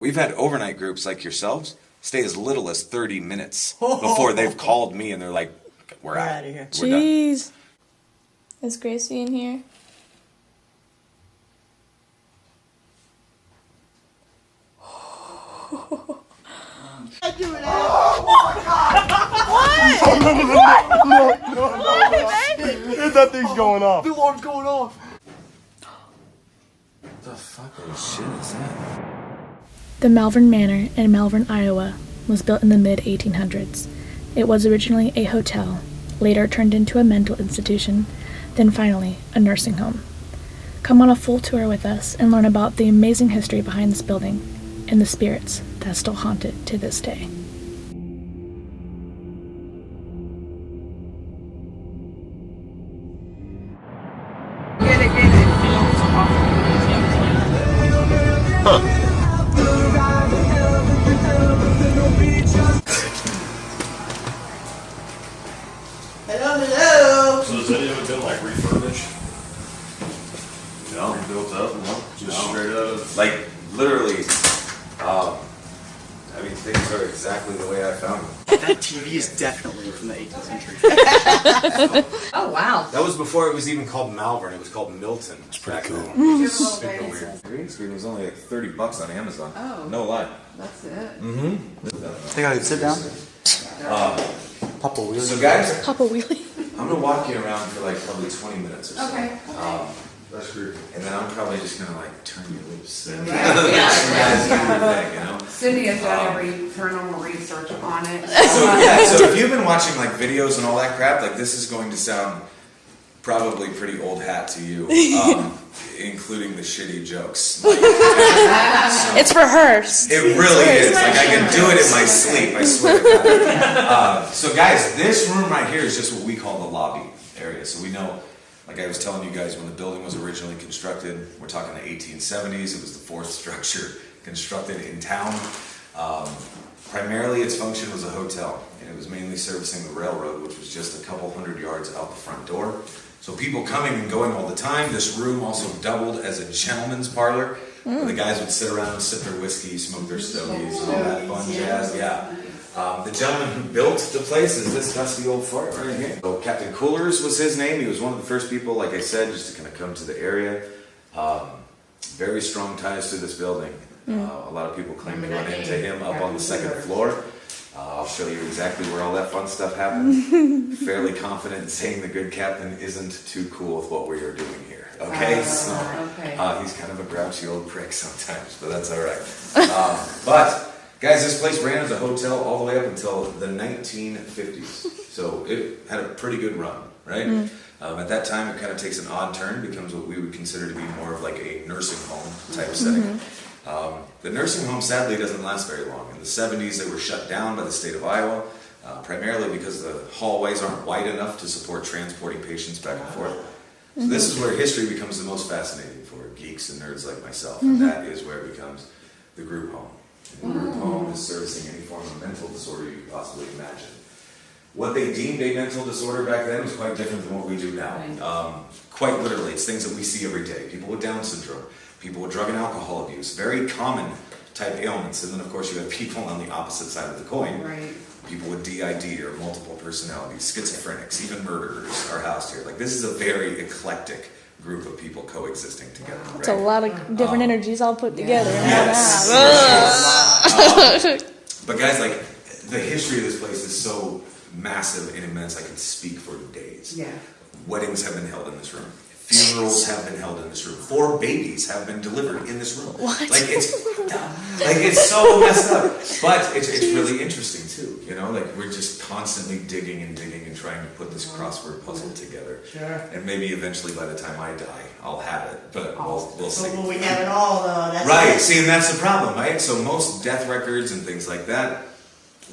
We've had overnight groups like yourselves stay as little as 30 minutes before they've called me and they're like, we're out of here. Jeez. Is Gracie in here? I do it. What? That thing's going off. The alarm's going off. What the fucking shit is that? The Malvern Manor in Malvern, Iowa, was built in the mid-1800s. It was originally a hotel, later turned into a mental institution, then finally a nursing home. Come on a full tour with us and learn about the amazing history behind this building and the spirits that still haunt it to this day. Hello. So has any of it been like refurbished? No. Rebuilt up? No. Just straight out of. Like, literally, I mean, things are exactly the way I found them. That TV is definitely from the 18th century. Oh, wow. That was before it was even called Malvern. It was called Milton. It's pretty cool. Super weird. Green screen was only like $30 on Amazon. Oh. No lie. That's it. Think I could sit down? Papa Wheelie. So guys, Papa Wheelie. I'm gonna walk you around for like probably 20 minutes or so. Okay. That's great. And then I'm probably just gonna like turn your lips. And Yeah. you guys do your thing, you know? Cindy has done every paranormal research on it. So yeah, so if you've been watching like videos and all that crap, like this is going to sound probably pretty old hat to you, including the shitty jokes. Like, It's for her. it really is. Like I can do it in my sleep. I swear to God. So guys, this room right here is just what we call the lobby area. So we know, like I was telling you guys, when the building was originally constructed, we're talking the 1870s. It was the fourth structure constructed in town. Primarily, its function was a hotel, and it was mainly servicing the railroad, which was just a couple hundred yards out the front door. So people coming and going all the time. This room also doubled as a gentleman's parlor, where the guys would sit around and sip their whiskey, smoke their stogies, and all that fun jazz. Yeah. The gentleman who built the place is this dusty old fart right here. So Captain Coolers was his name. He was one of the first people, like I said, just to kind of come to the area. Very strong ties to this building. A lot of people claim to run into him up on the second floor. I'll show you exactly where all that fun stuff happened. Fairly confident in saying the good captain isn't too cool with what we are doing here. Okay? He's kind of a grouchy old prick sometimes, but that's all right. But guys, this place ran as a hotel all the way up until the 1950s. So it had a pretty good run, right? At that time, it kind of takes an odd turn, becomes what we would consider to be more of like a nursing home type setting. The nursing home sadly doesn't last very long. In the 70s, they were shut down by the state of Iowa, primarily because the hallways aren't wide enough to support transporting patients back and forth. So this is where history becomes the most fascinating for geeks and nerds like myself, and that is where it becomes the group home. And the group home is servicing any form of mental disorder you could possibly imagine. What they deemed a mental disorder back then was quite different than what we do now. Quite literally, it's things that we see every day. People with Down syndrome, people with drug and alcohol abuse, very common type ailments. And then, of course, you have people on the opposite side of the coin. Right. People with DID or multiple personalities, schizophrenics, even murderers are housed here. Like, this is a very eclectic group of people coexisting together. It's a lot of different energies all put together. Yes. But guys, like, the history of this place is so massive and immense, I could speak for days. Yeah. Weddings have been held in this room. Funerals have been held in this room. 4 babies have been delivered in this room. What? Like, it's fucked up. Like, it's so messed up. But it's really interesting, too. You know, like, we're just constantly digging and trying to put this crossword puzzle together. Sure. And maybe eventually by the time I die, I'll have it. But we'll see. So will we have it all, though? That's Right. it. See, and that's the problem, right? So most death records and things like that,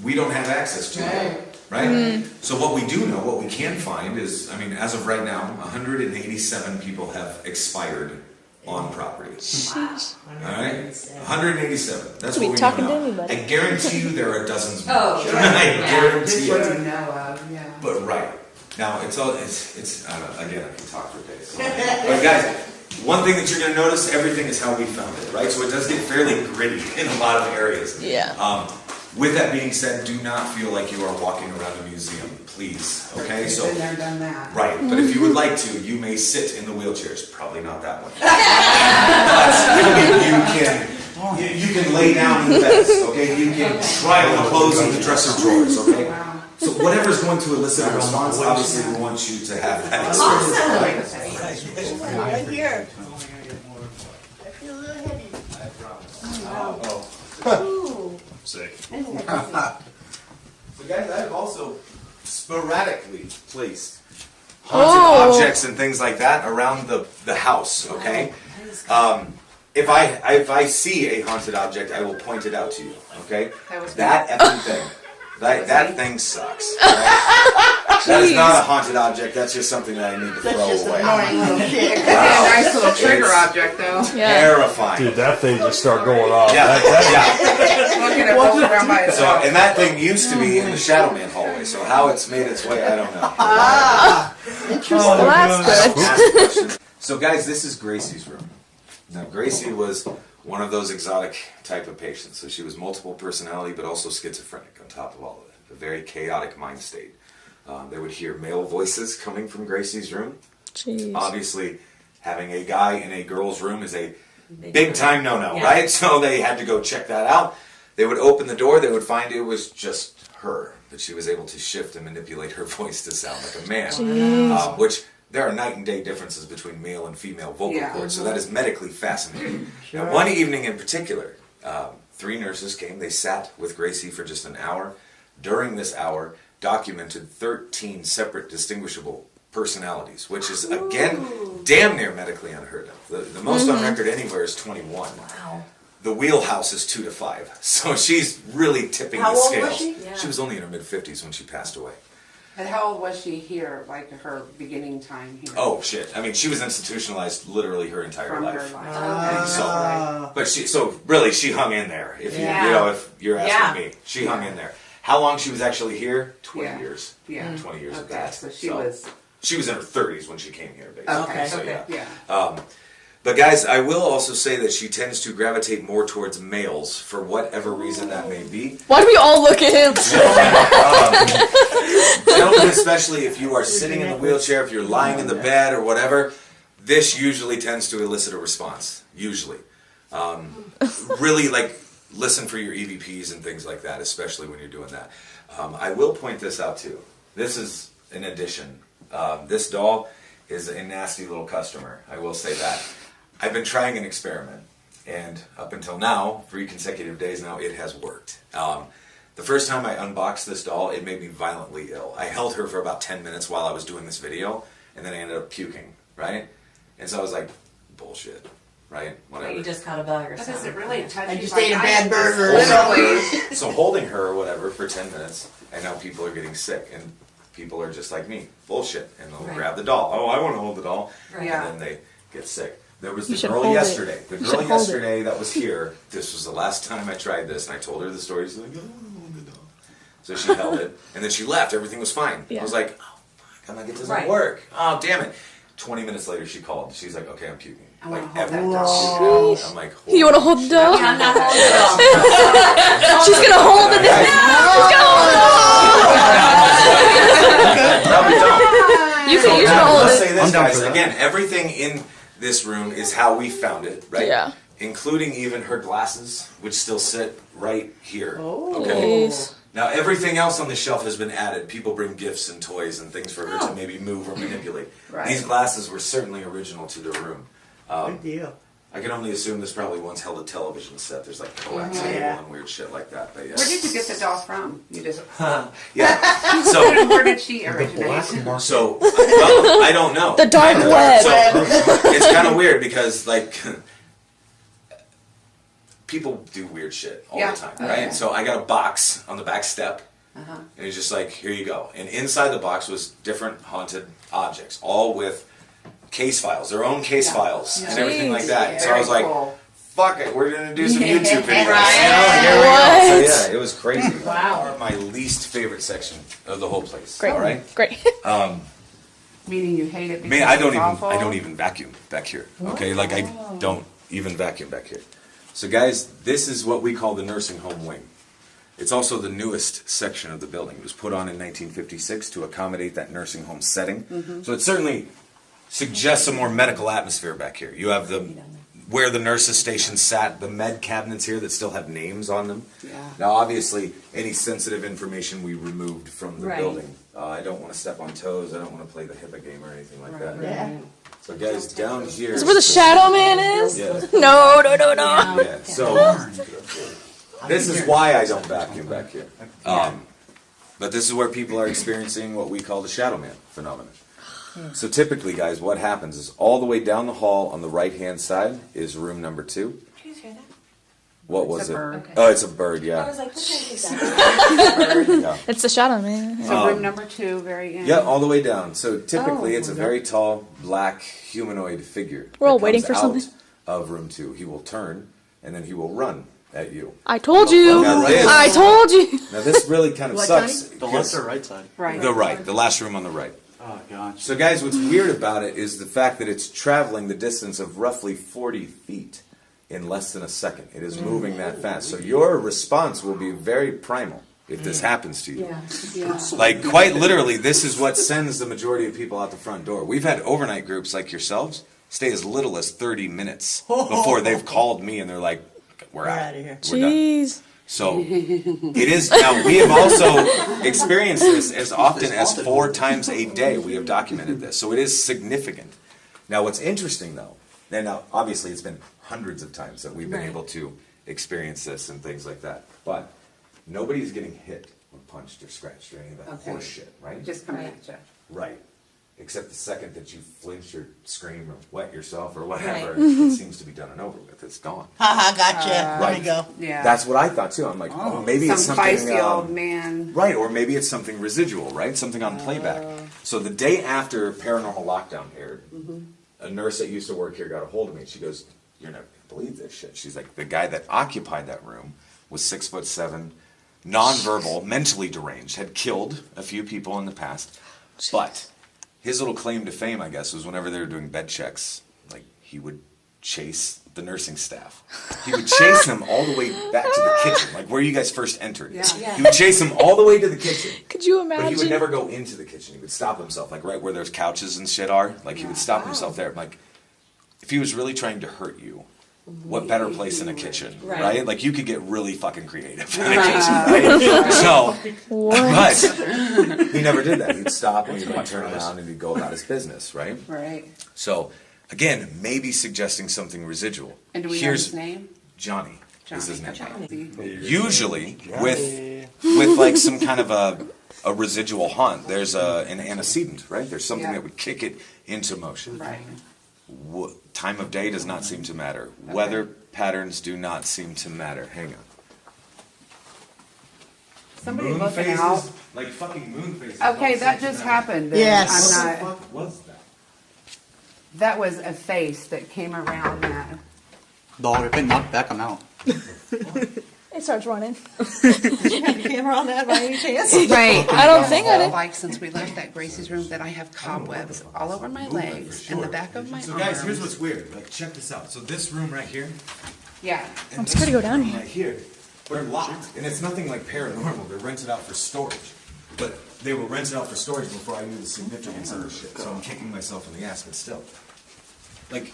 we don't have access to it. Right? So what we do know, what we can find is, I mean, as of right now, 187 people have expired on property. Sheesh. All right? 187. That's Could be what we talking know to now. anybody. I guarantee you there are dozens more. Oh, sure. I guarantee Just you. what you know of, yeah. But right. Now, it's I don't know, again, I can talk for days. But guys, one thing that you're going to notice, everything is how we found it, right? So it does get fairly gritty in a lot of areas. Yeah. With that being said, do not feel like you are walking around a museum, please. Okay, We've so been there, done that. right, but if you would like to, you may sit in the wheelchairs. Probably not that one. But you can lay down in the beds. Okay, you can try on the clothes in the dresser drawers. Okay. Wow. So whatever is going to elicit a response, obviously we want you to have that experience. Right? Right here. I feel a little heavy. Ooh. Sick. I think I can see. So guys, I have also sporadically placed haunted objects and things like that around the house, okay? If I see a haunted object, I will point it out to you, okay? That effing thing. That thing sucks. Right? That is not a haunted object, that's just something that I need to That's throw just an away. annoying little kid. It'd be a nice little trigger It's- object, though. Yeah. Terrifying. Dude, that thing just start going off. Yeah, yeah. Looking at rolling around by So, itself. and that thing used to be in the Shadow Man hallway, so how it's made its way, I don't know. Well, that's good. Ask questions. So guys, this is Gracie's room. Now Gracie was one of those exotic type of patients. So she was multiple personality, but also schizophrenic on top of all of it. A very chaotic mind state. They would hear male voices coming from Gracie's room. Jeez. Obviously, having a guy in a girl's room is a big time no-no, right? So they had to go check that out. They would open the door, they would find it was just her, but she was able to shift and manipulate her voice to sound like a man. Which there are night and day differences between male and female vocal cords, so that is medically fascinating. Now, one evening in particular, 3 nurses came, they sat with Gracie for just an hour. During this hour, documented 13 separate distinguishable personalities, which is, again, damn near medically unheard of. The most on record anywhere is 21. Wow. The wheelhouse is 2 to 5. So she's really tipping How the old scales. was she? Yeah. She was only in her mid-50s when she passed away. And how old was she here, like her beginning time here? Oh, shit. I mean, she was institutionalized literally her entire From life. her life. Okay. So, but so really, she hung in there. If Yeah. you know, if you're asking Yeah. me, she hung in there. How long she was actually here? 20 Yeah. years. Yeah. 20 years of Okay, that. so she was. She was in her 30s when she came here, basically. Okay. So, Okay. yeah. Yeah. But guys, I will also say that she tends to gravitate more towards males for whatever reason that may be. Why do we all look at him? Gentlemen, especially if you are sitting in the wheelchair, if you're lying in the bed or whatever, this usually tends to elicit a response. Usually. Really, like, listen for your EVPs and things like that, especially when you're doing that. I will point this out too. This is an addition. This doll is a nasty little customer. I will say that. I've been trying an experiment, and up until now, 3 consecutive days now, it has worked. The first time I unboxed this doll, it made me violently ill. I held her for about 10 minutes while I was doing this video, and then I ended up puking, right? And so I was like, bullshit, right? Whatever. You just caught a bug or But something. is it really touchy? I just Like, ate a bad burger. Literally. So holding her or whatever for 10 minutes, and now people are getting sick, and people are just like me, bullshit, and they'll Right. grab the doll. Oh, I want to hold the doll, Right. Yeah. and then they get sick. There was You the should girl hold it. yesterday. The You girl should hold it. yesterday that was here. This was the last time I tried this, and I told her the story. She's like, "I want to hold the doll." So she held it, and then she left. Everything was fine. Yeah. I was like, "Oh fuck, I'm like, it doesn't Right. work. Oh damn it." 20 minutes later, she called. She's like, "Okay, I'm puking." I Like wanna hold every that time. doll. I'm like, You want to hold the doll? Yeah, I'm not holding it all. She's gonna hold it. She's gonna Probably don't. hold it. You can Now, hold let's it. say this, I'm down guys. for that. Again, everything in this room is how we found it, right? Yeah. Including even her glasses, which still sit right here. Oh. Okay. Jeez. Now everything else on the shelf has been added. People bring gifts and toys and things for her to maybe move or manipulate. Right. These glasses were certainly original to the room. Good deal. I can only assume this probably once held a television set. There's like coax cable Yeah. and weird shit like that. But yeah. Where did you get the doll from? You just. Yeah. So. Where did she originate? So, well, I don't know. The dark I don't know. web. So, it's kind of weird because, like, people do weird shit all Yeah. the time, right? Okay. So I got a box on the back step, Uh-huh. and he's just like, here you go. And inside the box was different haunted objects, all with case files, their own case files, and everything like that. And so I was like, Cool. fuck it, we're gonna do some YouTube videos. Right. You know, here we go. What? So yeah, it was crazy. Wow. My least favorite section of the whole place. Great. All right. Great. Meaning you hate it because Man, I don't it's awful? even vacuum back here. Okay, like I don't even vacuum back here. So guys, this is what we call the nursing home wing. It's also the newest section of the building. It was put on in 1956 to accommodate that nursing home setting. So it certainly suggests a more medical atmosphere back here. You have where the nurses' station sat, the med cabinets here that still have names on them. Yeah. Now, obviously, any sensitive information we removed from the Right. building. I don't want to step on toes. I don't want to play the HIPAA game or anything like that. Yeah. So, guys, down here. Is this where the Shadow Man is? Yeah. No. Yeah. So, this is why I don't vacuum back here. But this is where people are experiencing what we call the shadow man phenomenon. So typically, guys, what happens is all the way down the hall on the right-hand side is room number 2. Did you guys hear that? What It's was a it? bird. Okay. Oh, it's a bird, I yeah. was like, what kind is that? Yeah. It's the Shadow Man. So room number 2, very end. Yeah, all the way down. So typically, Oh, it's a very tall, black, humanoid figure. We're all that waiting comes for something. out of room 2. He will turn, and then he will run at you. I told you. Now, this- I told you. Now, this really kind of What, sucks. The left or right side? Right. The right, the last room on the right. Oh, gosh. So, guys, what's weird about it is the fact that it's traveling the distance of roughly 40 feet in less than a second. It is moving that fast. So, your response will be very primal if this happens to you. Yeah. Like, quite literally, this is what sends the majority of people out the front door. We've had overnight groups like yourselves stay as little as 30 minutes before they've called me and they're like, we're out. outta here. We're done. Jeez. So it is now. We have also experienced this as often as 4 times a day. We have documented this, so it is significant. Now, what's interesting though, and now obviously it's been hundreds of times that we've been Right. able to experience this and things like that, but nobody's getting hit or punched or scratched or any of that Okay. horse shit, right? Just coming at you. Right. Except the second that you flinch or scream or wet yourself or whatever, Right. it seems to be done and over with. It's gone. Haha, gotcha. There Right. you go. Yeah. That's what I thought too. I'm like, oh, maybe it's Some something. feisty old man. Right, or maybe it's something residual, right? Something on playback. So the day after Paranormal Lockdown aired, a nurse that used to work here got a hold of me. She goes, "You're not gonna believe this shit." She's like, "The guy that occupied that room was 6'7", nonverbal, mentally deranged, had killed a few people in the past, but his little claim to fame, I guess, was whenever they were doing bed checks, like he would chase the nursing staff. He would chase them all the way back to the kitchen, like where you guys first entered. Yeah. He would chase them all the way to the kitchen. Could you But he would imagine? never go into the kitchen. He would stop himself, like right where those couches and shit are. Like he would stop himself there. Like, if he was really trying to hurt you, what better place than a kitchen, right? Right. Like you could get really fucking creative in a kitchen, right? So, but he never did that. He'd stop and he'd like, turn around and he'd go about his business, right? Right. So, again, maybe suggesting something residual. And do we know Here's his name? Johnny. Is his name. Johnny. Usually with like some kind of a residual haunt, there's an antecedent, right? There's something Yeah. that would kick it into motion. Right. Time of day does not seem to matter. Weather patterns do not seem to matter. Hang on. Somebody Moon looking phases, out. like fucking moon phases. Okay, don't that seem to just matter. happened. and Yes. I'm What the not, fuck was that? that was a face that came around that. Dog, if it knocked back, I'm out. It starts running. Did you have the camera on that by any chance? Right. I don't think I did. Like since we left that Gracie's room that I have cobwebs all over my legs and the back of my So guys, here's arms. what's weird. Like, check this out. So this room right here, Yeah. and I'm this scared to go down room here. Right here, they're locked, and it's nothing like paranormal. They're rented out for storage, but they were rented out for storage before I knew the significance of this shit. So I'm kicking myself in the ass, but still, like,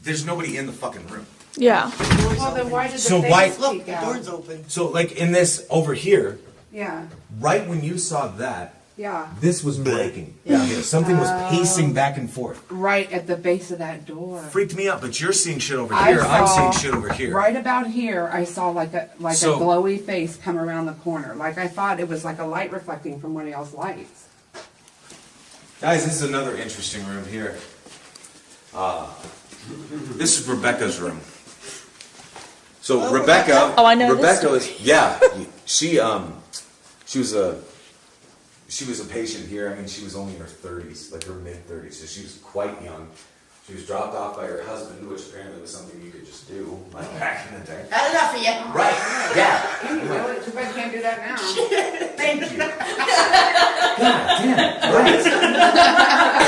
there's nobody in the fucking room. Yeah. Well, then why did the So face why- Look, peek the out? door's open. So like in this over here, Yeah. right when you saw that, Yeah. this was breaking down here. Something was pacing back and forth. Right at the base of that door. Freaked me out, but you're seeing shit over I here. I'm saw- seeing shit over here. Right about here, I saw like a So- glowy face come around the corner. Like I thought it was like a light reflecting from one of y'all's lights. Guys, this is another interesting room here. This is Rebecca's room. So Rebecca, Oh, I know this Rebecca is she was a patient here. I mean, she was only in her 30s, like her mid 30s, so she was quite young. She was dropped off by her husband, which apparently was something you could just do, like back in the day. Had enough of you. Right? Yeah. Well, too bad you can't do that now. Thank you. God damn it. Right.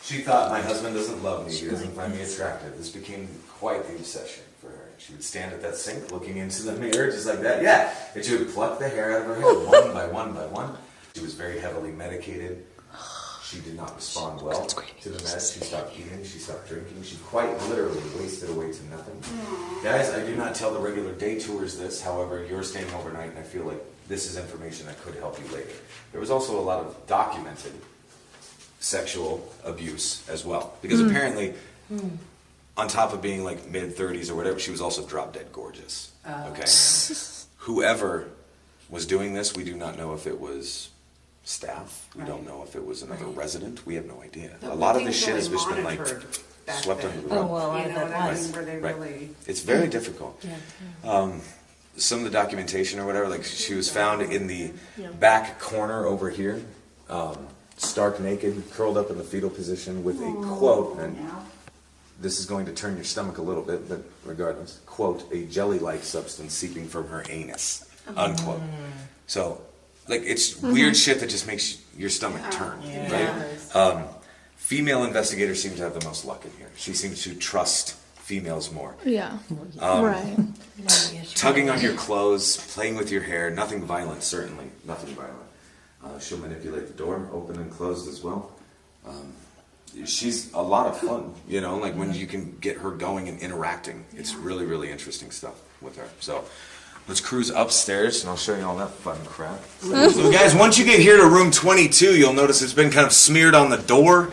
She thought my husband doesn't love me, he doesn't find me attractive. This became quite the obsession for her. She would stand at that sink looking into the mirror just like that, yeah. And she would pluck the hair out of her head one by one by one. She was very heavily medicated. She did not respond well to the meds. She stopped eating, she stopped drinking. She quite literally wasted away to nothing. Guys, I do not tell the regular day tours this. However, you're staying overnight and I feel like this is information that could help you later. There was also a lot of documented sexual abuse as well. Because apparently, on top of being like mid-30s or whatever, she was also drop dead gorgeous. Okay? Whoever was doing this, we do not know if it was staff. We don't know if it was another resident. We have no idea. A lot of this shit has just been like swept under the rug. Oh, well, You know what I mean, where they Right. really. It's very difficult. Some of the documentation or whatever, like she was found in the back corner over here, stark naked, curled up in the fetal position with a quote, and this is going to turn your stomach a little bit, but regardless, quote, a jelly-like substance seeping from her anus, unquote. So, like, it's weird shit that just makes your stomach turn, right? Female investigators seem to have the most luck in here. She seems to trust females more. Yeah. Right. Tugging on your clothes, playing with your hair, nothing violent, certainly. Nothing violent. She'll manipulate the door, open and closed as well. She's a lot of fun, you know, like when you can get her going and interacting. It's really, really interesting stuff with her. So let's cruise upstairs and I'll show you all that fun crap. So guys, once you get here to room 22, you'll notice it's been kind of smeared on the door.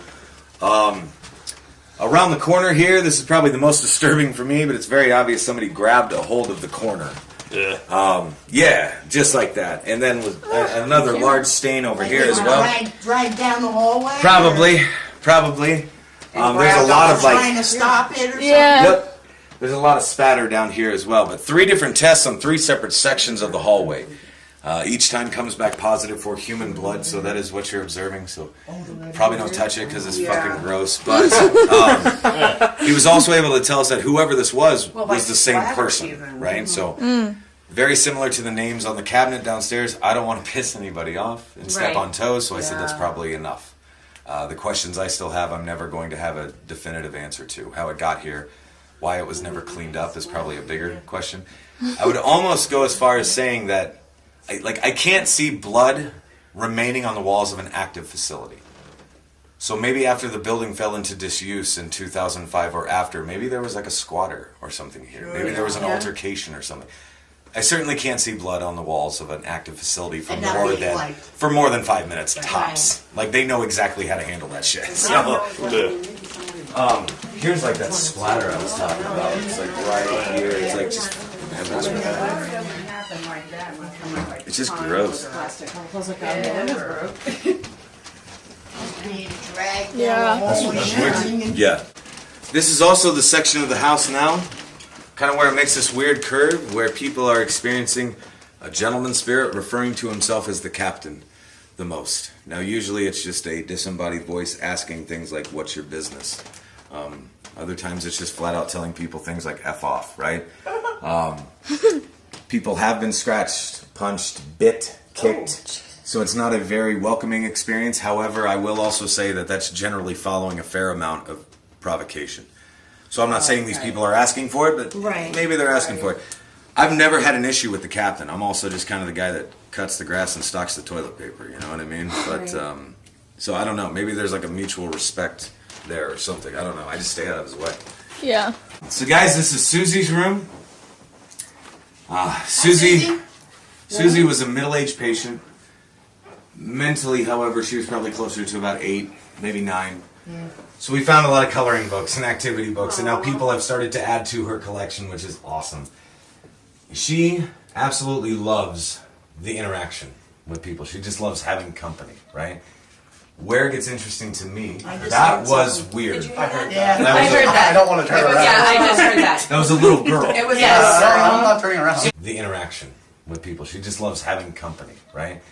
Around the corner here, this is probably the most disturbing for me, but it's very obvious somebody grabbed a hold of the corner. Yeah, just like that. And then with another large stain over here as well. Drag down the hallway? Probably. There's a lot of Trying like, to stop it or something? Yeah. yep. There's a lot of spatter down here as well. But 3 different tests on 3 separate sections of the hallway. Each time comes back positive for human blood, so that is what you're observing. So probably don't touch it because it's fucking gross. But he was also able to tell us that whoever this was the same person, right? So very similar to the names on the cabinet downstairs. I don't want to piss anybody off and step on toes, so I said that's probably enough. The questions I still have, I'm never going to have a definitive answer to. How it got here, why it was never cleaned up is probably a bigger question. I would almost go as far as saying that I can't see blood remaining on the walls of an active facility. So maybe after the building fell into disuse in 2005 or after, maybe there was like a squatter or something here. Maybe there was an altercation or something. I certainly can't see blood on the walls of an active facility for more than 5 minutes tops. Like they know exactly how to handle that shit. So, here's like that splatter I was talking about. It's like right here. It's like just. It's just gross. Yeah. This is also the section of the house now, kind of where it makes this weird curve, where people are experiencing a gentleman spirit referring to himself as the captain the most. Now, usually it's just a disembodied voice asking things like, what's your business? Other times it's just flat out telling people things like F off, right? People have been scratched, punched, bit, kicked. So it's not a very welcoming experience. However, I will also say that that's generally following a fair amount of provocation. So I'm not saying these people are asking for it, but maybe they're asking for it. I've never had an issue with the captain. I'm also just kind of the guy that cuts the grass and stocks the toilet paper, you know what I mean? But, so I don't know. Maybe there's like a mutual respect there or something. I don't know. I just stay out of his way. Yeah. So guys, this is Susie's room. Susie was a middle-aged patient. Mentally, however, she was probably closer to about 8, maybe 9. Yeah. So we found a lot of coloring books and activity books, and now people have started to add to her collection, which is awesome. She absolutely loves the interaction with people. She just loves having company, right? Where it gets interesting to me, that was weird. I heard Yeah. that. I heard that. I don't want to turn around. Yeah, I just heard that. That was a little girl. It was I'm not turning around. The interaction with people. She just loves having company, right?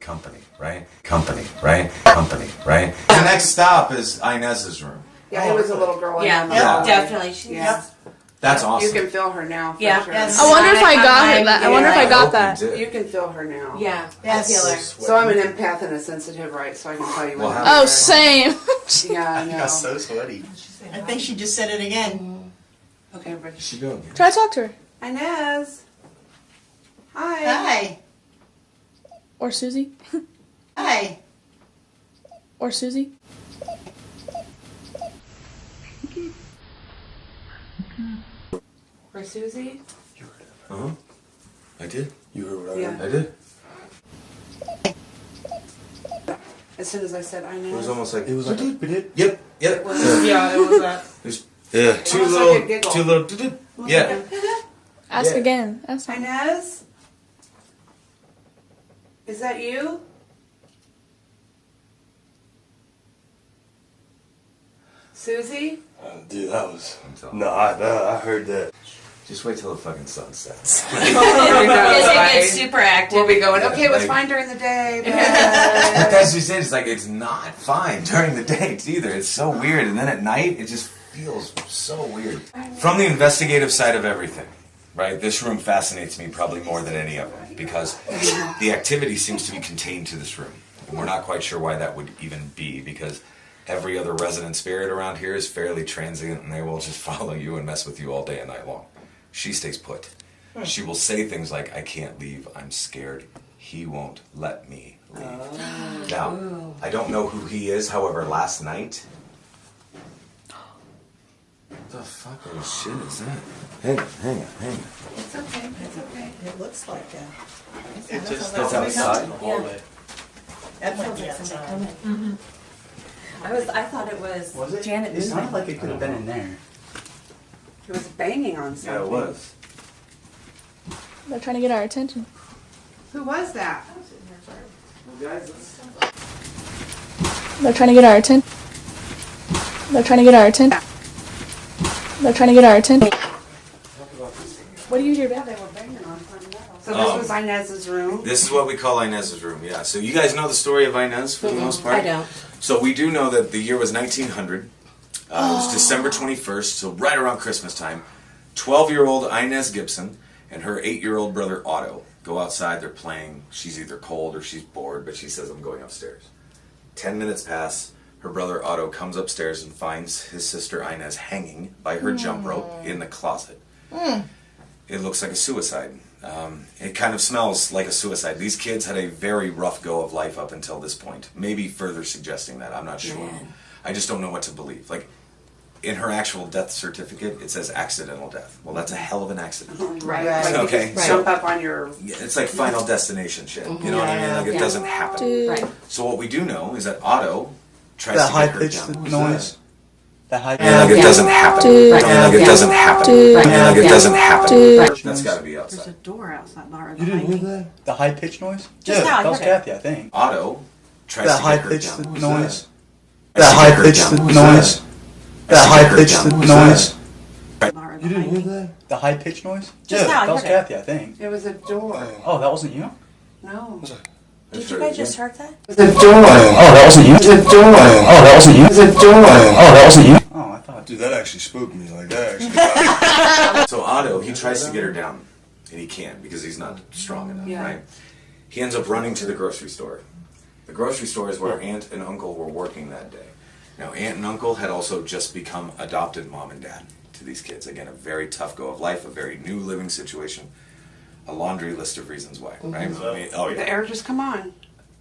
Company, right? Company, right? Company, right? The next stop is Inez's room. Yeah, it was a little girl. Yeah, Yeah. definitely. Yeah. That's You awesome. can feel her now. For Yeah, sure. yes. I wonder if I got her that. I wonder if I I got hope you that. did. You can feel her now. Yeah, Yes. I feel her. So I'm an empath and a sensitive, right? So I can tell you. Well, when how- Oh, same. Yeah, I I know. got so sweaty. I think she just said it again. Okay, Rich. She go again. Try to talk to her. Inez. Hi. Hi. Or Susie. Hi. Or Susie. For Susie. Uh-huh. I did. You heard what I Yeah. heard? I did. As soon as I said Inez. It was almost like It was like, we did? Yep. Yep. Yeah, it was that. There's Yeah. two Almost little, like a giggle. two little. Yeah. Ask Yeah. again. Ask her. Inez. Is that you? Susie? Dude, that was. I'm telling No, I heard that. Just wait till the fucking sun sets. Yes, it gets super active. We'll be going, okay, it was Like- fine during the day, but... That's what she said. It's like it's not fine during the day either. It's so weird, and then at night it just feels so weird. From the investigative side of everything, right? This room fascinates me probably more than any of them because the activity seems to be contained to this room, and we're not quite sure why that would even be because every other resident spirit around here is fairly transient, and they will just follow you and mess with you all day and night long. She stays put. She will say things like, I can't leave, I'm scared. He won't let me leave. Now, I don't know who he is, however, last night. What the fucking shit is that? Hang on. It's okay, it's okay. It looks like a. It just That's outside. in the hallway. That feels like somebody coming. I thought it was, Was it? Janet. It sounded like it could have been in there. It was banging on something. Yeah, it was. They're trying to get our attention. Who was that? They're trying to get our attention. They're trying to get our attention. They're trying to get our attention. What do you hear back? They were banging on something else. So this was Inez's room? This is what we call Inez's room, yeah. So you guys know the story of Inez for the most part? I don't. So we do know that the year was 1900. It was December 21st, so right around Christmas time. 12-year-old Inez Gibson and her 8-year-old brother Otto go outside. They're playing. She's either cold or she's bored, but she says, I'm going upstairs. 10 minutes pass. Her brother Otto comes upstairs and finds his sister Inez hanging by her jump rope in the closet. It looks like a suicide. It kind of smells like a suicide. These kids had a very rough go of life up until this point. Maybe further suggesting that. I'm not sure. I just don't know what to believe. Like, in her actual death certificate, it says accidental death. Well, that's a hell of an accident. Right. Right. Like you Okay, just so- jump up on your... Yeah, it's like Final Destination shit. You know what I mean? Like, it Yeah. doesn't happen. Dude. Right. So what we do know is that Otto tries That to high get her pitched down. noise. That high And like it Yeah. doesn't happen. Dude. And like it doesn't happen. Dude. And like it Yeah. doesn't happen. Dude. That's got to be There's a outside. door outside bar You didn't hear that? The high pitched noise? Just yeah, now I that was heard it. Kathy, I think. Otto tries That to high get her pitched down. noise. I That see high her pitched down. noise. That high pitched noise. bar You didn't hear that? The high pitched noise? Just yeah, now I that was heard it. Kathy, I think. It was a door. Oh, that wasn't you? No. Did you guys just heard that? It was a door. Oh, that wasn't you? It was a door. Oh, that wasn't you? It was a door. Oh, that wasn't you? Oh, I thought. Dude, that actually spooked me. Like that actually. So Otto, he tries to get her down, and he can't because he's not strong enough, Yeah. right? He ends up running to the grocery store. The grocery store is where Aunt and Uncle were working that day. Now, Aunt and Uncle had also just become adopted mom and dad to these kids. Again, a very tough go of life, a very new living situation, a laundry list of reasons why, right? I mean, oh The yeah, air just come on.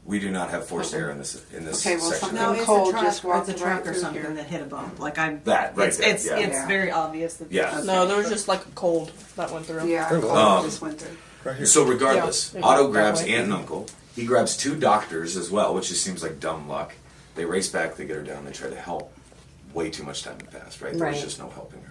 we do not have forced air in this Okay, well, section. something No, it's cold a truck. just walked It's a right truck or through something here. that hit a bump. Like I. That right It's there, it's yeah. it's Yeah. very obvious. That Yeah. No, there was just like a cold that went through. Yeah, Very cold well. just went through. Right here. So regardless, Yeah, Otto that grabs way. Aunt and Uncle. He grabs 2 doctors as well, which just seems like dumb luck. They race back, they get her down, they try to help. Way too much time had passed, right? There was Right. just no helping her.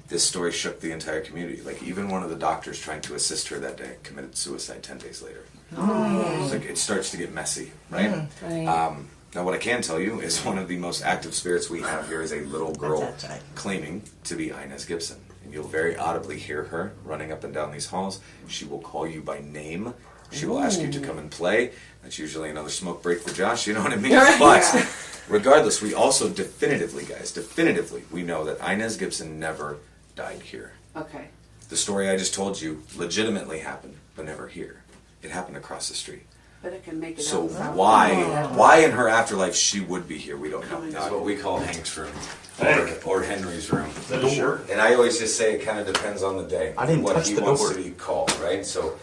This story shook the entire community. Like, even one of the doctors trying to assist her that day committed suicide 10 days later. It's like, it starts to get messy, right? Right. Now, what I can tell you is one of the most active spirits we have here is a little girl That's outside. claiming to be Inez Gibson. And you'll very audibly hear her running up and down these halls. She will call you by name. She will ask you to come and play. That's usually another smoke break for Josh, you know what I mean? But regardless, we also definitively, guys, we know that Inez Gibson never died here. Okay. The story I just told you legitimately happened, but never here. It happened across the street. But it can make it So out south. why in her afterlife she would be here, we don't know. That's what we call Hank's room, or Henry's room. And I always just say it kind of depends on the day. I didn't what touch he the wants door. to be called, right? So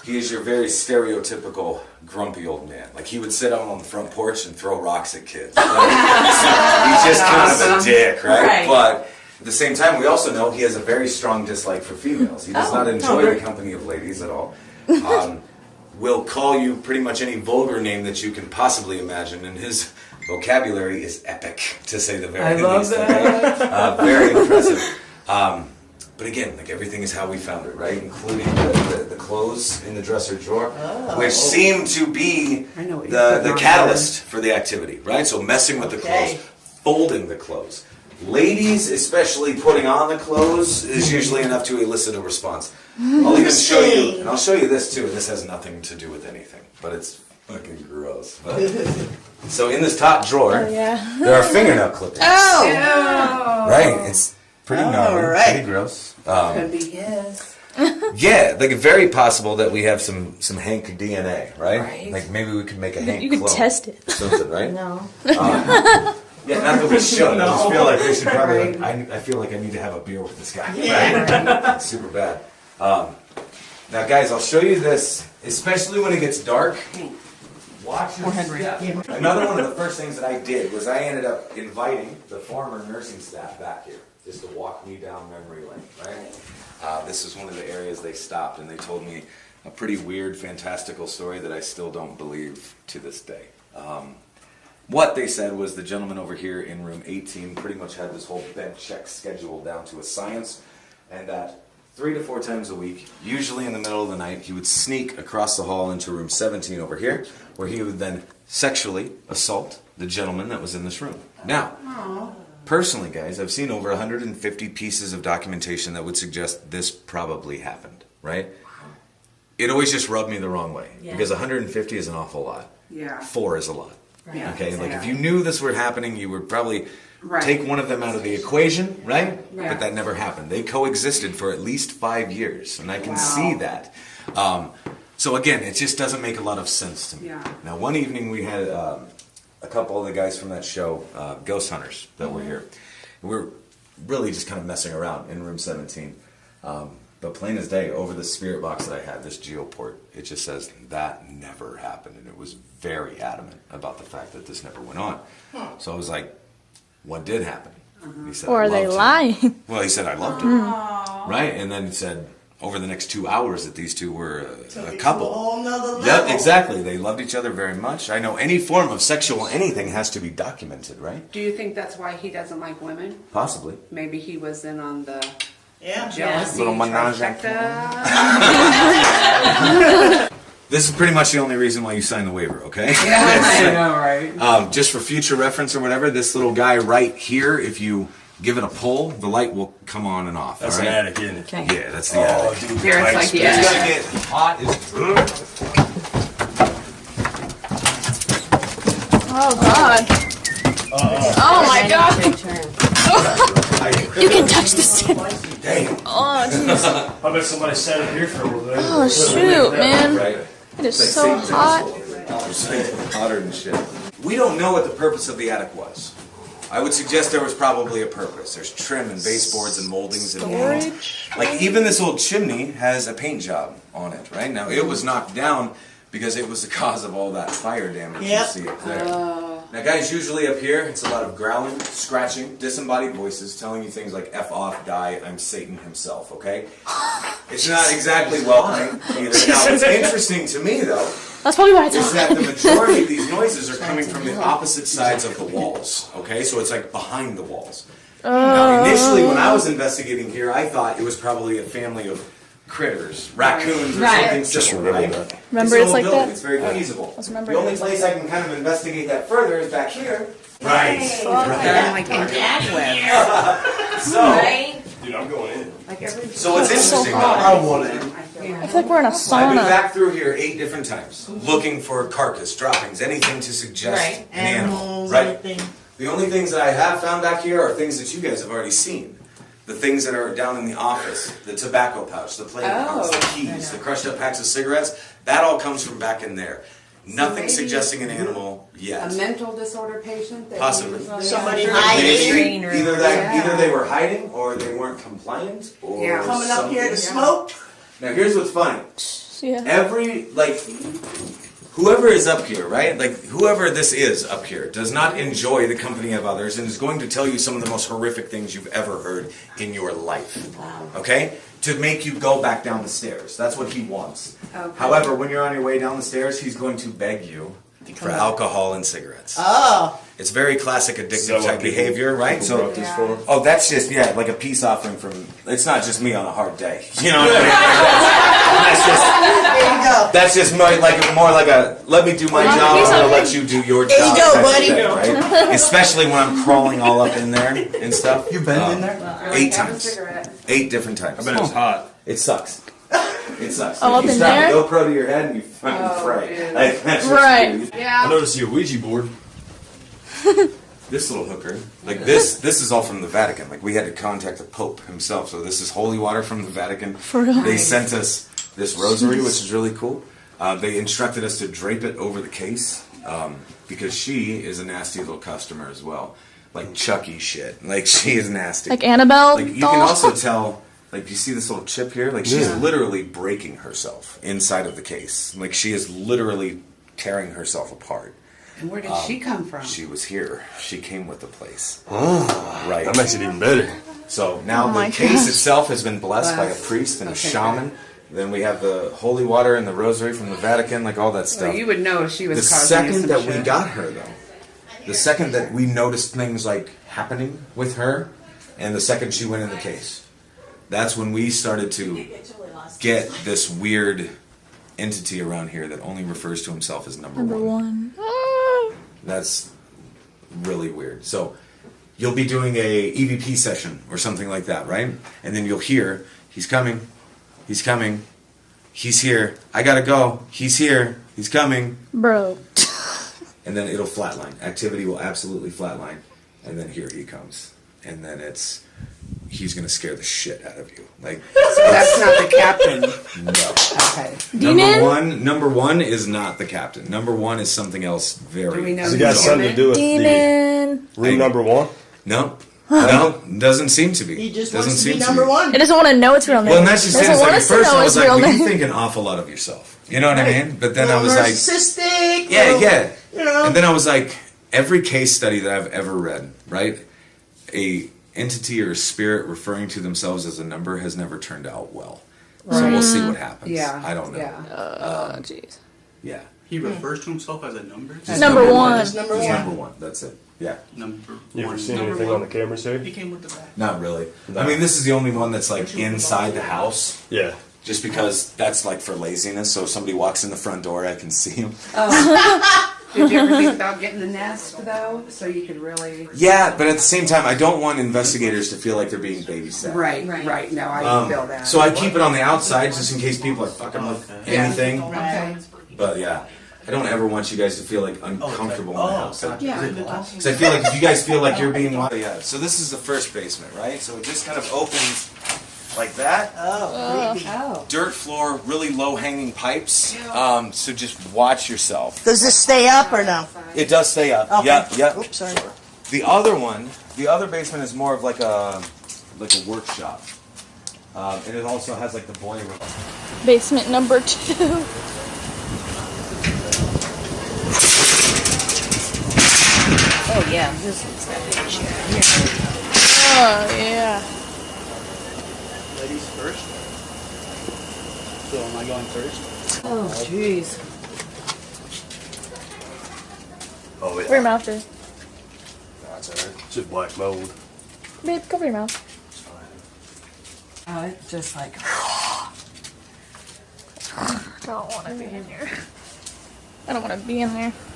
he is your very stereotypical grumpy old man. Like he would sit out on the front porch and throw rocks at kids. He's just kind of a dick, right? Right. But at the same time, we also know he has a very strong dislike for females. He does not enjoy the company of ladies at all. Will call you pretty much any vulgar name that you can possibly imagine, and his vocabulary is epic, to say the very least. I love that. Okay? Very impressive. But again, like everything is how we found it, right? Including the clothes in the dresser drawer, which seem to be I know what you're putting the on catalyst for the activity, right? So messing with the Okay. clothes, folding the clothes. Ladies, especially putting on the clothes, is usually enough to elicit a response. I'll even show you, and I'll show you this too, and this has nothing to do with anything, but it's fucking gross. So in this top drawer, Yeah. there are fingernail clippings. Right? It's pretty gnarly, right. pretty gross. Could be his. Yeah, like very possible that we have some Hank DNA, right? Like maybe we could make a Hank You could clone. test it. Something, right? No. Yeah, not that we should. I just feel like we should probably. I feel like I need to have a beer with this guy. Right? It's super bad. Now, guys, I'll show you this, especially when it gets dark. Watch your step. Another one of the first things that I did was I ended up inviting the former nursing staff back here just to walk me down memory lane. Right? This is one of the areas they stopped, and they told me a pretty weird, fantastical story that I still don't believe to this day. What they said was the gentleman over here in room 18 pretty much had this whole bed check schedule down to a science, and that 3 to 4 times a week, usually in the middle of the night, he would sneak across the hall into room 17 over here, where he would then sexually assault the gentleman that was in this room. Now, personally, guys, I've seen over 150 pieces of documentation that would suggest this probably happened, right? It always just rubbed me the wrong way, because 150 is an awful lot. Yeah. 4 is a lot. Yeah. Okay, like if you knew this were happening, you would probably Right. take one of them out of the equation, right? Yeah. But that never happened. They coexisted for at least 5 years, and I can Wow. see that. So again, it just doesn't make a lot of sense to me. Yeah. Now, one evening we had a couple of the guys from that show, Ghost Hunters, that were here. And we were really just kind of messing around in room 17. But plain as day, over the spirit box that I had, this geoport, it just says that never happened, and it was very adamant about the fact that this never went on. So I was like, "What did happen?" He said, Or "I are they loved him." lying? Well, he said, "I loved him," right? And then he said, over the next 2 hours, that these two were a couple. whole nother level. Yep, exactly. They loved each other very much. I know any form of sexual anything has to be documented, right? Do you think that's why he doesn't like women? Possibly. Maybe he was in on the Yeah. jealousy Little menage a trifecta. This is pretty much the only reason why you signed the waiver, okay? I know, right? Just for future reference or whatever, this little guy right here, if you give it a pull, the light will come on and off. That's all an right? attic, isn't it? Yeah, that's the attic. dude. Here it's like, It's yeah. gonna get hot as Oh God. Oh my God. You can touch this. Damn. Oh jeez. I bet somebody sat up here for a little bit. Oh shoot, man. Right? It is It's so like Satan's hot. asshole. It's like hotter than shit. We don't know what the purpose of the attic was. I would suggest there was probably a purpose. There's trim and baseboards and moldings and Storage. like even this old chimney has a paint job on it. Right now, it was knocked down because it was the cause of all that fire damage Yep. you see up there. Now, guys, usually up here it's a lot of growling, scratching, disembodied voices telling you things like "F off, die, I'm Satan himself." Okay, it's not exactly welcoming either. Now, what's interesting to me though That's probably why it's is hot. that the majority of these noises are coming from the opposite sides of the walls. Okay, so it's like behind the walls. Now, initially, when I was investigating here, I thought it was probably a family of critters, raccoons, or Right. something Just similar. remember Right? that. Remember It's it's an like old building. that? It's very feasible. Let's remember The only it. place I can kind of investigate that further is back here. Right. They're like in cobwebs. So, Right? Dude, I'm going in. Like every. so what's interesting hot. about it, want in. I feel like we're in a I've been sauna. back through here 8 different times, looking for carcass, droppings, anything to suggest Right. an animal. Animals, Right. everything. The only things that I have found back here are things that you guys have already seen. the things that are down in the office, the tobacco pouch, the playing cards, the keys, the crushed up packs of cigarettes, that all comes from back in there. Nothing maybe suggesting an animal yet. A mental disorder patient? That Possibly. was- Somebody Yeah. hiding. Maybe either that, Yeah. either they were hiding, or they weren't compliant, or Yeah. Coming up here to something. smoke. Now here's what's funny. Yeah. Every, like, whoever is up here, right? Like, whoever this is up here does not enjoy the company of others and is going to tell you some of the most horrific things you've ever heard in your life. Okay? To make you go back down the stairs. That's what he wants. Okay. However, when you're on your way down the stairs, he's going to beg you for alcohol and cigarettes. Oh. It's very classic addictive Is that what type people- behavior, right? people So, brought this for? oh, that's just, yeah, like a peace offering from, it's not just me on a hard day. You know what I mean? That's just, There you go. that's just more like a, let me do my job, I'm gonna let you do your job. There you go, type of buddy. thing, right? Especially when I'm crawling all up in there and stuff. You been in there? 8 Have a times. cigarette. 8 different times. I bet it was hot. It sucks. It sucks. Oh, up you in strap there? a GoPro to your head and you fucking fray. dude. Like, that's just Right. weird. I Yeah. noticed your Ouija board. This little hooker, like this is all from the Vatican. Like we had to contact the Pope himself. So this is holy water from the Vatican. For real? They sent us this rosary, which is really cool. They instructed us to drape it over the case because she is a nasty little customer as well. Like Chucky shit. Like she is nasty. Like Annabelle Like you doll? can also tell. Like you see this little chip here. Like she's literally breaking herself inside of the case. Like she is literally tearing herself apart. And where did she come from? She was here. She came with the place. Oh, Right. that makes it even better. So now Oh my the case gosh. itself has been blessed by a Blessed. priest and a Okay, shaman. Then we have the holy water and the rosary from the Vatican, like all that stuff. Well, you would know if she was The causing you second some that shit. we got her, though, the second that we noticed things like happening with her, and the second she went in the case, that's when we started to get this weird entity around here that only refers to himself as number Number one. one. Ah. That's really weird. So you'll be doing a EVP session or something like that, right? And then you'll hear, he's coming, he's coming, he's here, I gotta go, he's here, he's coming. Bro. And then it'll flatline. Activity will absolutely flatline. And then here he comes. And then he's gonna scare the shit out of you. Like, So that's not the captain. no. Okay. Demon? Number one is not the captain. Number one is something else very. Do we know Has it who's got something to do with Demon. the room number 1? No. No, doesn't seem to be. He just doesn't wants to be seem number one. It doesn't want to know its real name. Well, and that's just it. Doesn't It's want like at us to first know I its was like, real well, you name. think an awful lot of yourself. You know what I mean? But then I was like, narcissistic. yeah, little- yeah. You know. And then I was like, every case study that I've ever read, right? A entity or a spirit referring to themselves as a number has never turned out well. So we'll see what happens. Yeah. I don't know. Yeah. Oh, jeez. Yeah. He refers to himself as a number? Just Number one. Just number Just one. number one. That's it. Yeah. Number You one. ever seen Number anything one. on the cameras here? He came with the back. Not really. I mean, this is the only one that's like inside the house. Yeah. Just because that's like for laziness. So if somebody walks in the front door, I can see him. Did you ever think about getting the nest though, so you could really? Yeah, but at the same time, I don't want investigators to feel like they're being babysat. Right. No, I feel that. So I keep it on the outside just in case people are fucking with Yeah. anything. Okay. But yeah, I don't ever want you guys to feel like uncomfortable in the house. Yeah. Because I feel like if you guys feel like you're being watched. Yeah, so this is the first basement, right? So it just kind of opens like that. Oh, creepy. Oh. Dirt floor, really low hanging pipes. So just watch yourself. Does this stay up or no? It does stay up. Okay. Yeah. Oops, sorry. The other one, the other basement is more of like a workshop. And it also has like the boiler room. Basement number 2. Oh yeah, this one's got big chair. Oh, yeah. Ladies first. So am I going first? Oh jeez. Oh, yeah. Cover your mouth, dude. That's alright. It's just black mold. Babe, cover your mouth. It's fine. Oh, it's just like. I don't want to be in here. I don't want to be in there. From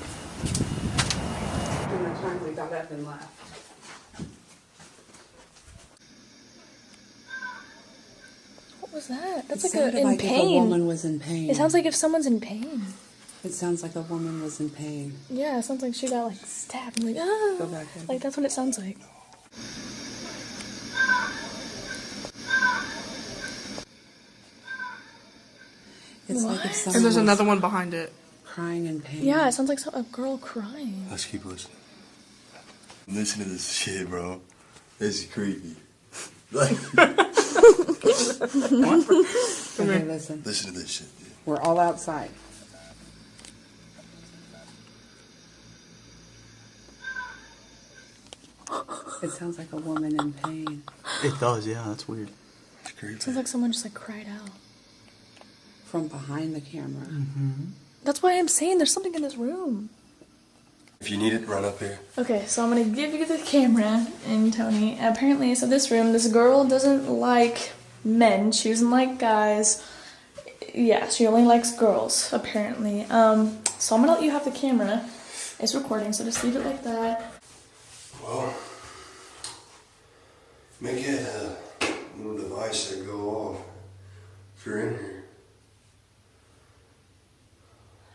the time we got up and left. What was that? That's It like sounded in like if a pain. woman was in pain. It sounds like if someone's in pain. It sounds like a woman was in pain. Yeah, it sounds like she got like stabbed. I'm like, ah. Go back in. Like that's what it sounds like. It's like if someone And there's was another one behind it. crying in pain. Yeah, it sounds like a girl crying. Let's keep listening. Listen to this shit, bro. This is creepy. Okay, listen. Listen to this shit, dude. We're all outside. It sounds like a woman in pain. It does, yeah, that's weird. It's creepy. Sounds like someone just like cried out. From behind the camera. That's why I'm saying there's something in this room. If you need it, run up here. Okay, so I'm gonna give you the camera and Tony. Apparently, so this room, this girl doesn't like men. She doesn't like guys. Yeah, she only likes girls, apparently. So I'm gonna let you have the camera. It's recording, so just leave it like that. Well, make it a little device that go off if you're in here.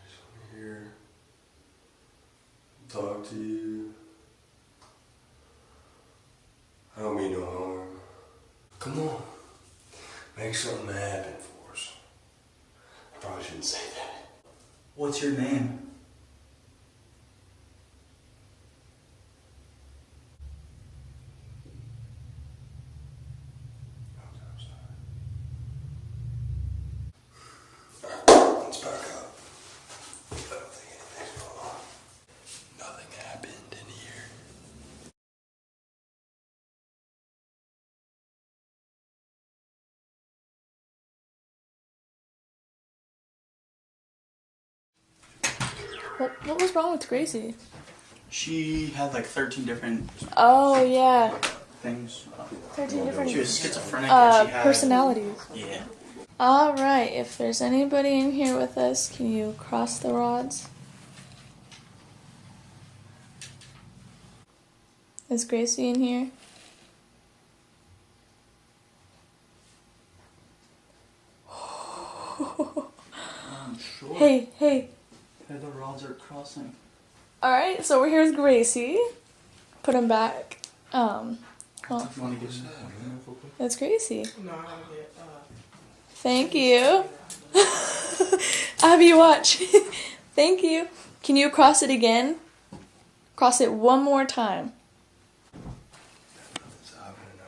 Just want to hear, talk to you. I don't mean no harm. Come on, make something happen for us. I probably shouldn't say that. What's your name? Let's back up. I don't think anything's going on. Nothing happened in here. What was wrong with Gracie? She had like 13 different Oh yeah, things. 13 different She was schizophrenic and she had personalities. Yeah. All right, if there's anybody in here with us, can you cross the rods? Is Gracie in here? Sure. Hey. Hey, the rods are crossing. All right, so here's Gracie. Put him back. Well, If you want to get some real quick. that's Gracie. No, I want to get, Thank you. Abby, watch. Thank you. Can you cross it again? Cross it one more time. What's happening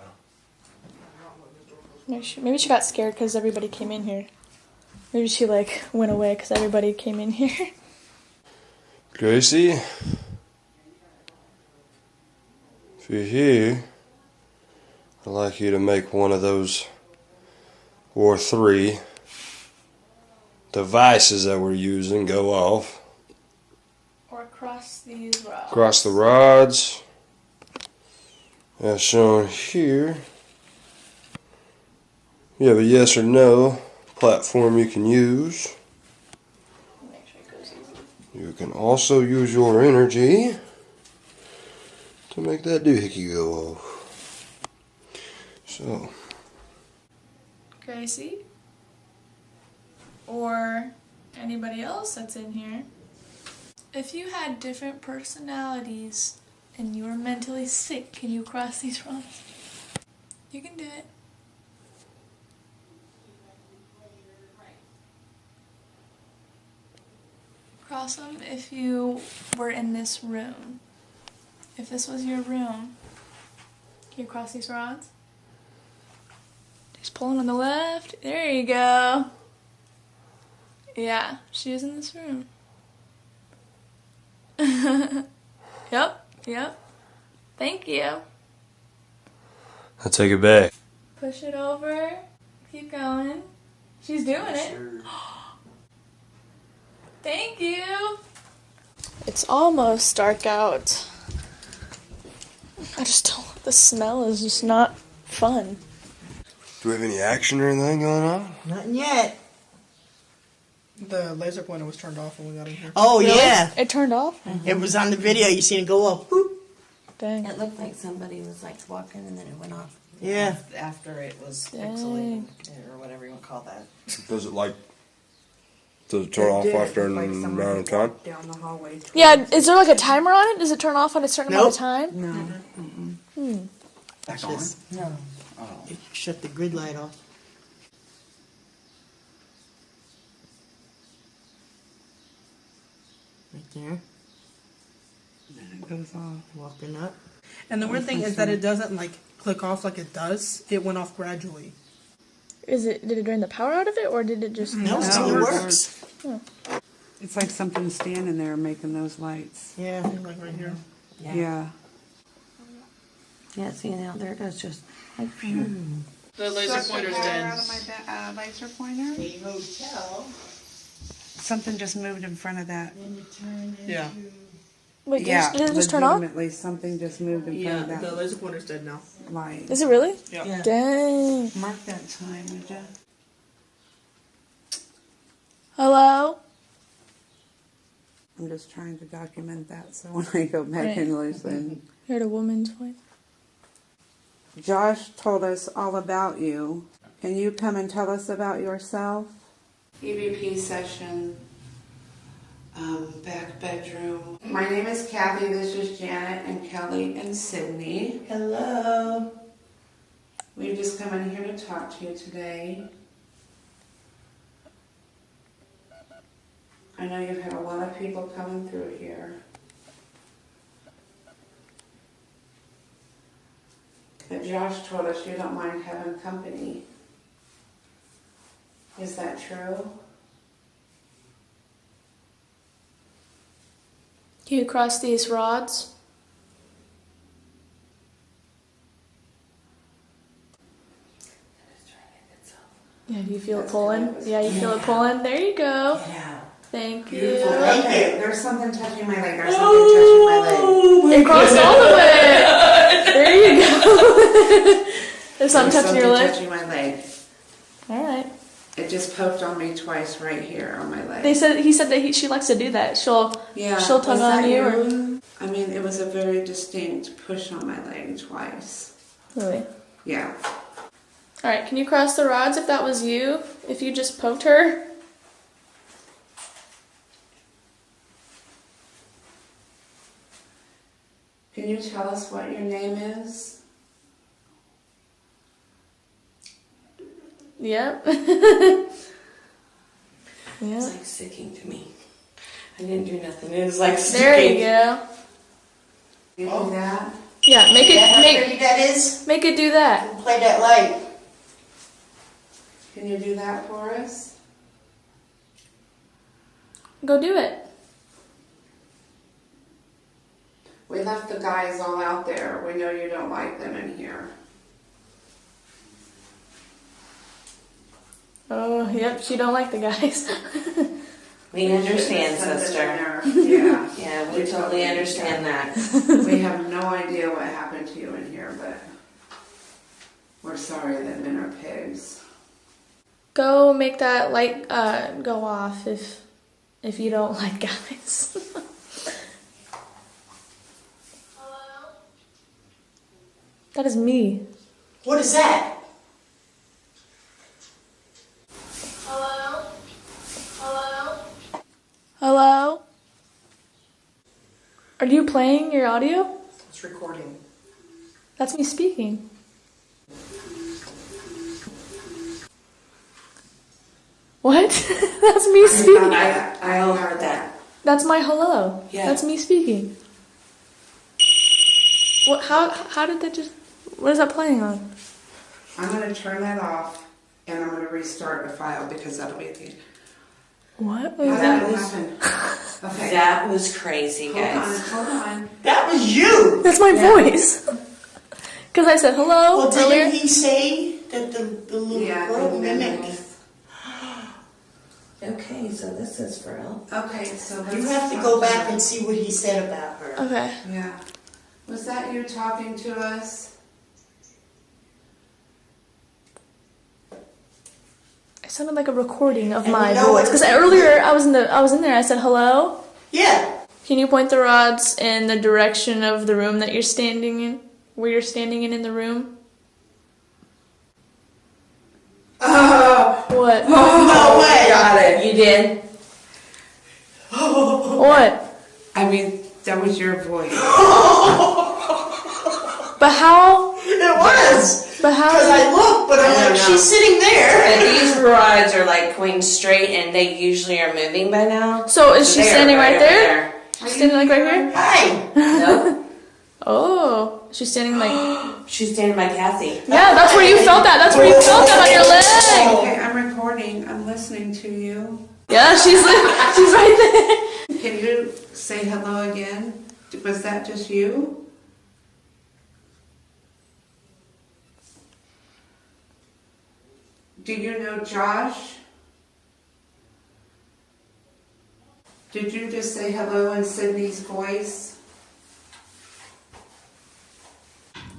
now? Maybe she got scared because everybody came in here. Maybe she like went away because everybody came in here. Gracie, if you're here, I'd like you to make one of those War 3 devices that we're using go off. Or cross these rods. Cross the rods, as shown here. You have a yes or no platform you can use. Make sure it goes easy. You can also use your energy to make that doohickey go off. So, Gracie? Or anybody else that's in here. If you had different personalities and you were mentally sick, can you cross these rods? You can do it. Cross them if you were in this room. If this was your room, can you cross these rods? Just pulling on the left. There you go. Yeah, she is in this room. Yep. Thank you. I'll take it back. Push it over. Keep going. She's doing it. Thank you. It's almost dark out. I just don't. The smell is just not fun. Do we have any action or anything going on? Nothing yet. the laser pointer was turned off when we got in here. Oh, Really? yeah. It turned off? It was on the video. You seen it go up. Whoop. Dang. It looked like somebody was like walking and then it went off. Yeah. After it was Dang. pixelated or whatever you want to call that. Does it turn off after an Like amount someone of time? walked down the hallway. Yeah, is there like a timer on it? Does it turn off on a certain amount of Nope. time? No. Back on? No. Oh. Shut the grid light off. there, Then it goes off. walking up. And the weird thing is that it doesn't like click off like it does. It went off gradually. Did it drain the power out of it, or did it just? No, it No, still it works. It's like something standing there making those lights. Yeah. Like right here. Yeah. Yeah, see now there it goes, just like The laser pointer's dead. Out of my laser pointer. A hotel. Something just moved in front of that. Then you turn Yeah. Wait, Yeah, did it just turn off? legitimately, something just moved in front Yeah, of the that laser pointer's dead now. light. Is it really? Yeah. Dang. Mark that time, would you? Hello? I'm just trying to document that so when I go back Right. and listen. Heard a woman's voice. Josh told us all about you. Can you come and tell us about yourself? EVP session, back bedroom. My name is Kathy. This is Janet and Kelly and Sydney. Hello. We've just come in here to talk to you today. I know you've had a lot of people coming through here. But Josh told us you don't mind having company. Is that true? Can you cross these rods? Yeah, do you feel it pulling? Yeah, you feel it pulling? There you go. Yeah. Thank you. Okay, there's something touching my leg. There's something touching my leg. It crossed all the way. There you go. There's something touching your leg? Touching my leg. Alright. It just poked on me twice right here on my leg. He said that she likes to do that. She'll tug was on that you or I mean, it was a very distinct push on my leg twice. really. Yeah. Alright, can you cross the rods if that was you? If you just poked her? Can you tell us what your name is? Yep. It's Yeah. like sticking to me. I didn't do nothing. It was like sticking. There you go. You do that? Yeah, make Is that how it pretty that is? make it do that. Play that light. Can you do that for us? Go do it. We left the guys all out there. We know you don't like them in here. Oh, yep, she don't like the guys. We understand, Send it in sister. there. Yeah. Yeah, we totally understand that. We have no idea what happened to you in here, but we're sorry that men are pigs. Go make that light go off if you don't like guys. That is me. What is that? Hello? Hello? Hello? Are you playing your audio? It's recording. That's me speaking. What? That's me speaking. I all heard that. That's my hello. Yeah. That's me speaking. What? How did that just? What is that playing on? I'm going to turn that off and I'm going to restart the file because that'll be the. What? How Was did that? that happen? Okay. That was crazy, guys. Hold on. That was you. That's my voice. Because I said hello Well, earlier. didn't he say that the little Yeah, girl mimicked? Okay, so this is for real. Okay, so let's You have to talk go back about- and see what he said about her. Okay. Yeah. Was that you talking to us? It sounded like a recording of And my you know what- voice. Because earlier I was in there. I said hello. Yeah. Can you point the rods in the direction of the room that you're standing in? Where you're standing in the room? What? No way. Got it. You did? What? I mean, that was your voice. But how? It was. But how? Because I looked, but I'm I don't like, know. she's sitting there. But these rods are like pointing straight and they usually are moving by now. So is she They are standing right over there? She's standing like right here? Hi. No. Oh, she's standing like... She's standing by Kathy. Yeah, that's where you felt that. That's where you felt that on your leg. Okay, I'm recording. I'm listening to you. Yeah, she's right there. Can you say hello again? Was that just you? Do you know Josh? Did you just say hello in Sydney's voice?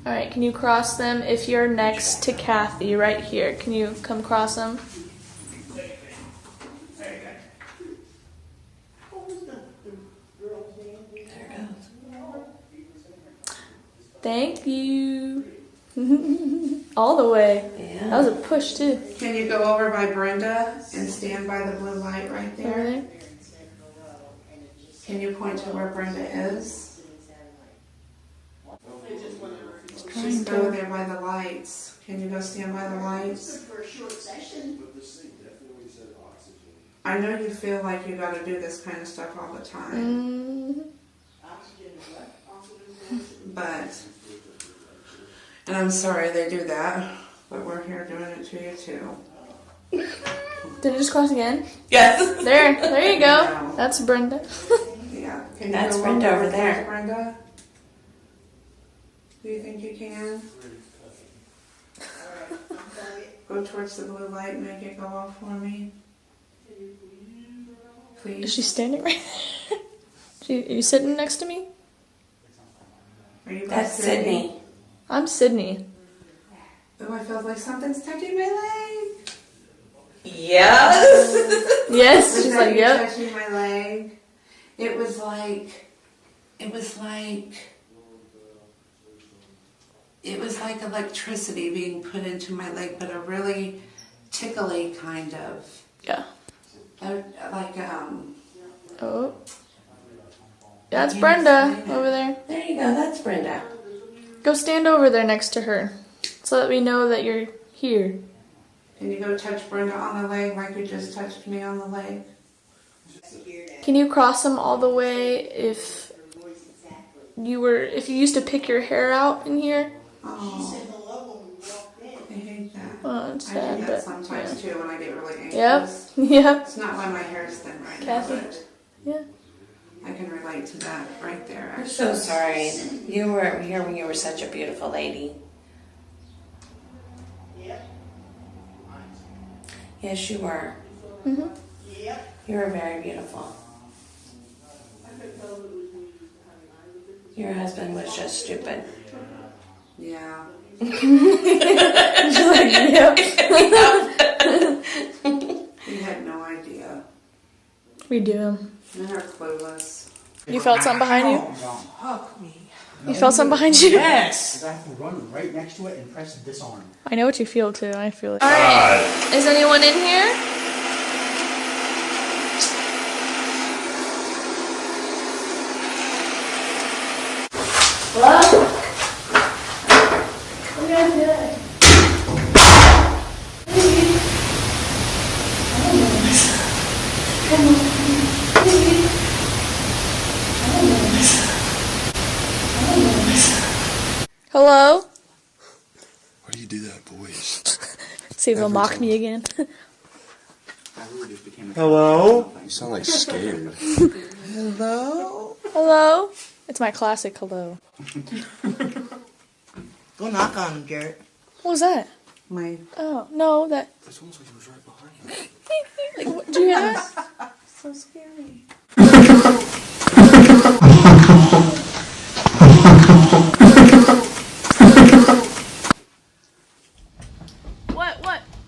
All right, can you cross them if you're next to Kathy right here? Can you come cross them? Thank you. All the way. Yeah. That was a push too. Can you go over by Brenda and stand by the blue light right Over there? there. Can you point to where Brenda is? Just go there by the lights. Can you go stand by the lights? I know you feel like you gotta do this kind of stuff all the time. But, and I'm sorry they do that, but we're here doing it to you too. Did it just cross again? Yes. There you go. No. That's Brenda. Yeah. Can you That's go Brenda over towards there. Brenda? Do you think you can? Go towards the blue light and make it go off for me. Please. Is she standing right? Are you sitting next to me? Are you That's Sydney. I'm Sydney. Oh, I feel like something's touching my leg. Yes. Yes, Was she's that like, you yep. touching my leg? It was like electricity being put into my leg, but a really tickly kind of, Yeah. like Oh. That's can't Brenda explain it. over there. There you go. That's Brenda. Go stand over there next to her so that we know that you're here. Can you go touch Brenda on the leg like you just touched me on the leg? Can you cross them all the way if you used to pick your hair out in here? Oh, I hate that. Oh, it's I sad, do but that sometimes too when I get really anxious. Yep. Yep. It's not why my hair is thin right Kathy. now, but Yeah. I can relate to that right there. I'm so sorry. You were here when you were such a beautiful lady. Yes, you were. Mhm. You were very beautiful. Your husband was just stupid. Yeah. She's like, yep. You had no idea. We do. Men are clueless. You felt something behind you? Hook me. You felt something behind you? Yes! I have to run right next to it and press disarm. I know what you feel too. I feel it. All right. Is anyone in here? Hello? What are you guys doing? Hello? Why do you do that voice? See if they'll mock me again. Hello? You sound like scared. Hello? Hello? It's my classic hello. Go knock on him, Garrett. What was that? My Oh, no, that... It's almost like it was right behind you. Like, what, did you hear that? so scary. What?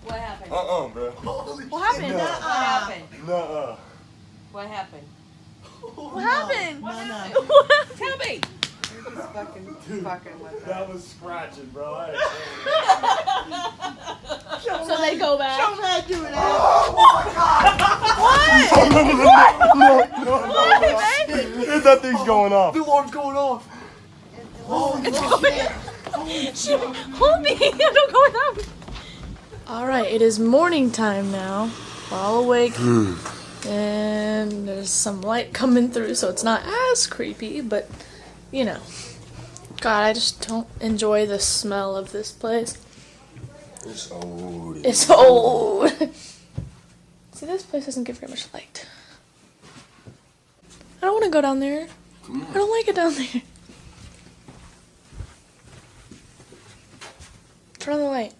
What happened? Bro. What happened? What happened? Nuh-uh. What happened? What happened? Tell me. You're just fucking with that. That was scratching, bro. So they go back. Show me how to do it. That thing's going off. The alarm's going off. Hold me. Don't go without me. All right, it is morning time now. We're all awake. And there's some light coming through, so it's not as creepy, but you know. God, I just don't enjoy the smell of this place. It's old. It's old. See, this place doesn't give very much light. I don't want to go down there. I don't like it down there. Turn on the light.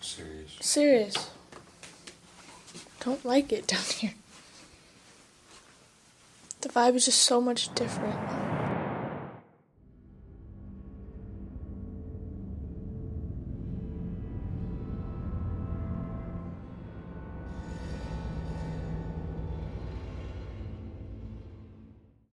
Serious. Serious. Don't like it down here. The vibe is just so much different.